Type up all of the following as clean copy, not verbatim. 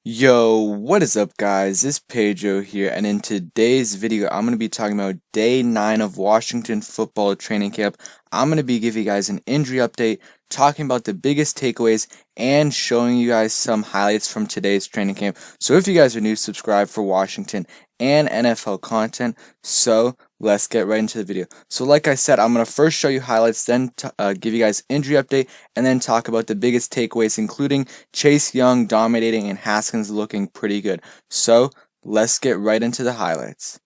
Yo, what is up guys? It's Pedro here, and in today's video I'm going to be talking about day 9 of Washington football training camp. I'm going to be giving you guys an injury update, talking about the biggest takeaways, and showing you guys some highlights from today's training camp. So if you guys are new, subscribe for Washington and NFL content. So let's get right into the video. So like I said, I'm going to first show you highlights, then give you guys injury update, and then talk about the biggest takeaways, including Chase Young dominating and Haskins looking pretty good. So let's get right into the highlights.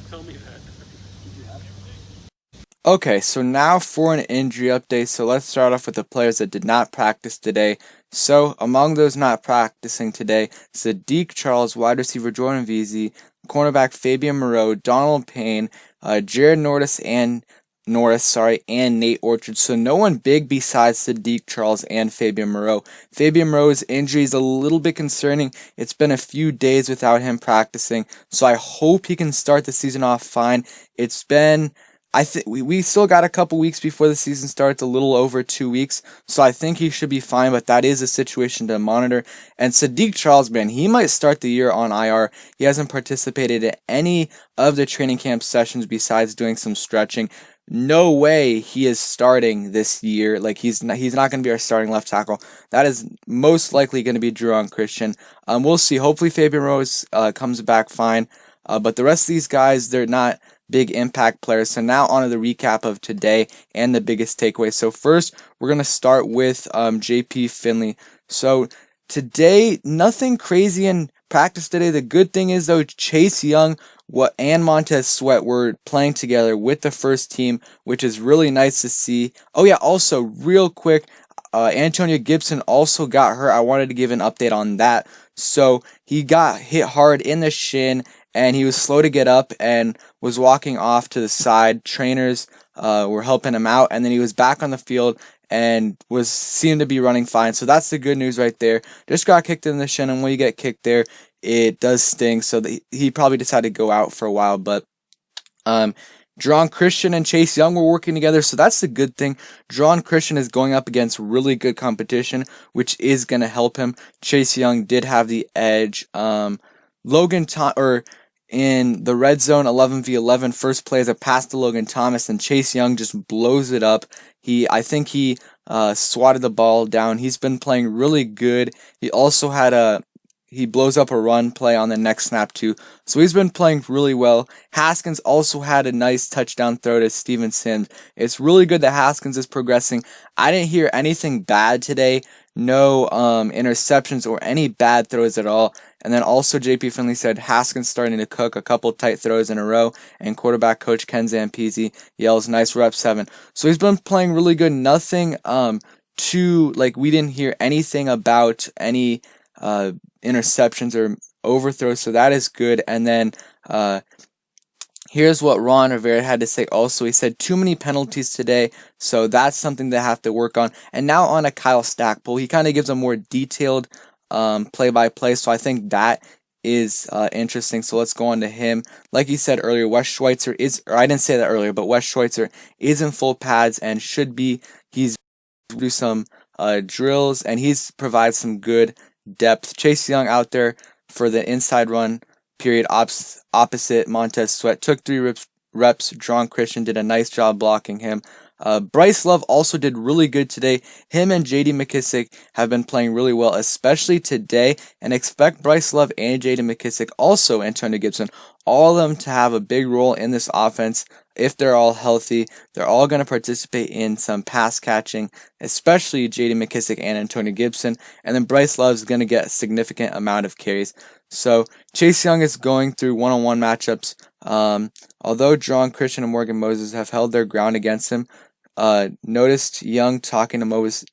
Tell me that. Okay, so now for an injury update. So let's start off with the players that did not practice today. So among those not practicing today, Sadiq Charles, wide receiver Jordan Veazey, cornerback Fabian Moreau, Donald Payne, Jared Norris and Nate Orchard. So no one big besides Sadiq Charles and Fabian Moreau. Fabian Moreau's injury is a little bit concerning. It's been a few days without him practicing, so I hope he can start the season off fine. It's been, I think we still got a couple weeks before the season starts, a little over 2 weeks, so I think he should be fine, but that is a situation to monitor. And Sadiq Charles, man, he might start the year on IR. He hasn't participated in any of the training camp sessions besides doing some stretching. No way he is starting this year. Like he's not going to be our starting left tackle. That is most likely going to be Dwayne Christian. We'll see. Hopefully Fabian Rose comes back fine. But the rest of these guys, they're not big impact players. So now on to the recap of today and the biggest takeaway. So first, we're going to start with JP Finley. So today, nothing crazy in practice today. The good thing is though, Chase Young and Montez Sweat were playing together with the first team, which is really nice to see. Oh yeah, also real quick, Antonia Gibson also got hurt. I wanted to give an update on that. So he got hit hard in the shin and he was slow to get up and was walking off to the side. Trainers were helping him out, and then he was back on the field and seemed to be running fine. So that's the good news right there. Just got kicked in the shin, and when you get kicked there, it does sting. So he probably decided to go out for a while. But Dwayne Christian and Chase Young were working together, so that's the good thing. Dwayne Christian is going up against really good competition, which is going to help him. Chase Young did have the edge. In the red zone 11v11, first play is a pass to Logan Thomas, and Chase Young just blows it up. I think he swatted the ball down. He's been playing really good. He also had he blows up a run play on the next snap too. So he's been playing really well. Haskins also had a nice touchdown throw to Steven Sims. It's really good that Haskins is progressing. I didn't hear anything bad today. No interceptions or any bad throws at all. And then also JP Finley said Haskins starting to cook, a couple tight throws in a row, and quarterback coach Ken Zampese yells, "Nice rep 7." So he's been playing really good. Nothing we didn't hear anything about any interceptions or overthrows, so that is good. And then here's what Ron Rivera had to say also. He said too many penalties today, so that's something they have to work on. And now on to Kyle Stackpole. He kind of gives a more detailed play-by-play, so I think that is interesting. So let's go on to him. Like he said earlier, Wes Schweitzer I didn't say that earlier, but Wes Schweitzer is in full pads and he's do some drills, and he's provides some good depth. Chase Young out there for the inside run period opposite Montez Sweat. Took 3 reps. Dwayne Christian did a nice job blocking him. Bryce Love also did really good today. Him and J.D. McKissic have been playing really well, especially today, and expect Bryce Love and J.D. McKissic, also Antonia Gibson, all of them to have a big role in this offense. If they're all healthy, they're all going to participate in some pass catching, especially J.D. McKissic and Antonia Gibson, and then Bryce Love is going to get a significant amount of carries. So Chase Young is going through one-on-one matchups. Although John Christian and Morgan Moses have held their ground against him, noticed Young talking to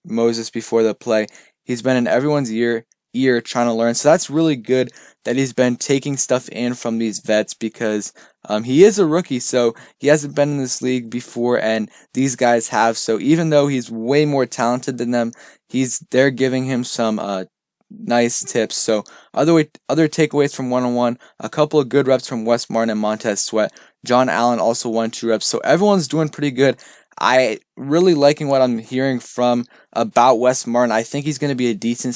Moses before the play. He's been in everyone's ear trying to learn. So that's really good that he's been taking stuff in from these vets, because he is a rookie, so he hasn't been in this league before, and these guys have. So even though he's way more talented than them, they're giving him some nice tips. So other takeaways from one-on-one, a couple of good reps from Wes Martin and Montez Sweat. John Allen also 1-2 reps. So everyone's doing pretty good. I really liking what I'm hearing about Wes Martin. I think he's going to be a decent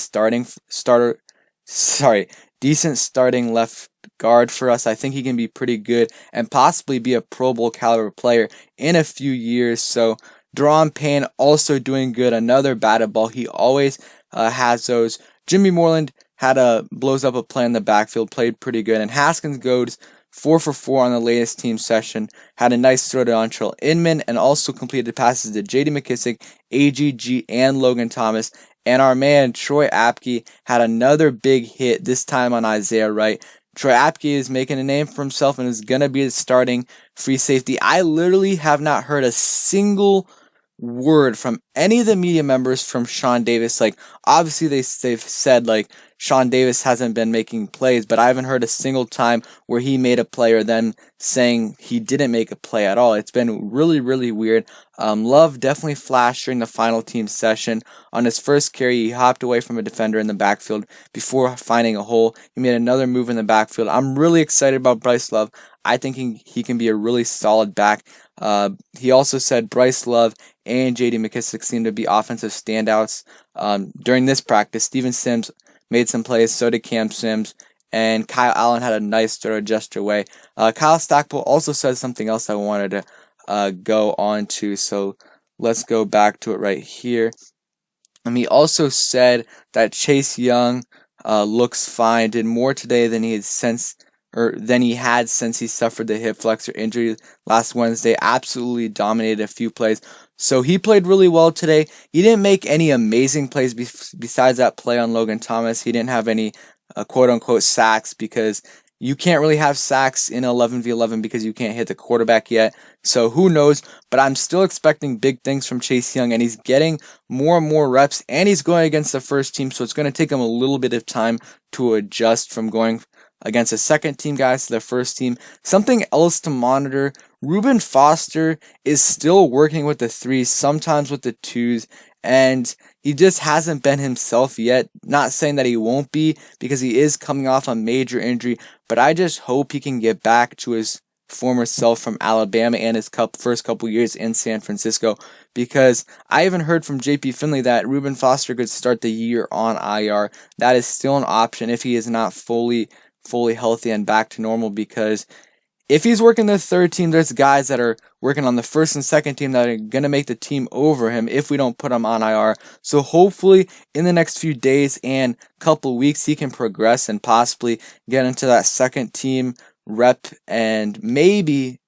decent starting left guard for us. I think he can be pretty good and possibly be a Pro Bowl caliber player in a few years. So Deron Payne also doing good. Another batted ball. He always has those. Jimmy Moreland blows up a play in the backfield, played pretty good, and Haskins goes 4 for 4 on the latest team session. Had a nice throw to Dontrell Inman, and also completed passes to J.D. McKissic, AGG, and Logan Thomas. And our man Troy Apke had another big hit, this time on Isaiah Wright. Troy Apke is making a name for himself and is going to be the starting free safety. I literally have not heard a single word from any of the media members from Sean Davis. Like, obviously they've said like Sean Davis hasn't been making plays, but I haven't heard a single time where he made a play or them saying he didn't make a play at all. It's been really, really weird. Love definitely flashed during the final team session. On his first carry, he hopped away from a defender in the backfield before finding a hole. He made another move in the backfield. I'm really excited about Bryce Love. I think he can be a really solid back. He also said Bryce Love and J.D. McKissic seem to be offensive standouts during this practice. Steven Sims made some plays, so did Cam Sims, and Kyle Allen had a nice throw just away. Kyle Stackpole also said something else I wanted to go on to, so let's go back to it right here. He also said that Chase Young looks fine, did more today than he had since he suffered the hip flexor injury last Wednesday. Absolutely dominated a few plays. So he played really well today. He didn't make any amazing plays besides that play on Logan Thomas. He didn't have any quote-unquote sacks, because you can't really have sacks in 11v11 because you can't hit the quarterback yet. So who knows? But I'm still expecting big things from Chase Young, and he's getting more and more reps, and he's going against the first team, so it's going to take him a little bit of time to adjust from going against the second team guys to the first team. Something else to monitor, Reuben Foster is still working with the 3s, sometimes with the 2s, and he just hasn't been himself yet. Not saying that he won't be, because he is coming off a major injury, but I just hope he can get back to his former self from Alabama and his first couple years in San Francisco, because I even heard from JP Finley that Reuben Foster could start the year on IR. That is still an option if he is not fully healthy and back to normal, because if he's working the third team, there's guys that are working on the first and second team that are going to make the team over him if we don't put him on IR. So hopefully in the next few days and couple weeks he can progress and possibly get into that second team rep, and maybe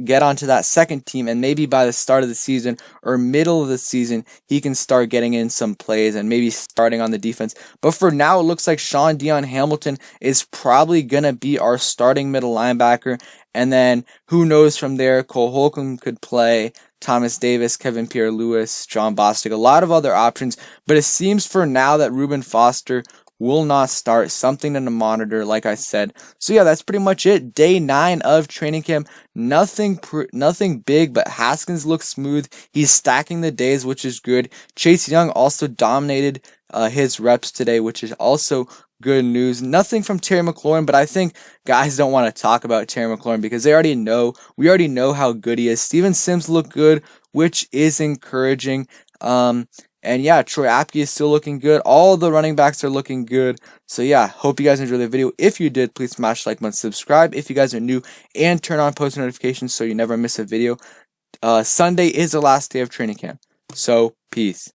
get onto that second team, and maybe by the start of the season or middle of the season he can start getting in some plays and maybe starting on the defense. But for now, it looks like Sean Dion Hamilton is probably gonna be our starting middle linebacker, and then who knows from there. Cole Holcomb could play, Thomas Davis, Kevin Pierre-Louis, John Bostic, a lot of other options, but it seems for now that Reuben Foster will not start. Something to monitor, like I said. So yeah, that's pretty much it. Day 9 of training camp. Nothing big, but Haskins looks smooth. He's stacking the days, which is good. Chase Young also dominated his reps today, which is also good news. Nothing from Terry McLaurin, but I think guys don't want to talk about Terry McLaurin because we already know how good he is. Steven Sims looked good, which is encouraging. And yeah, Troy Apke is still looking good. All the running backs are looking good. So yeah, hope you guys enjoyed the video. If you did, please smash like button, subscribe if you guys are new, and turn on post notifications so you never miss a video. Sunday is the last day of training camp. So, peace.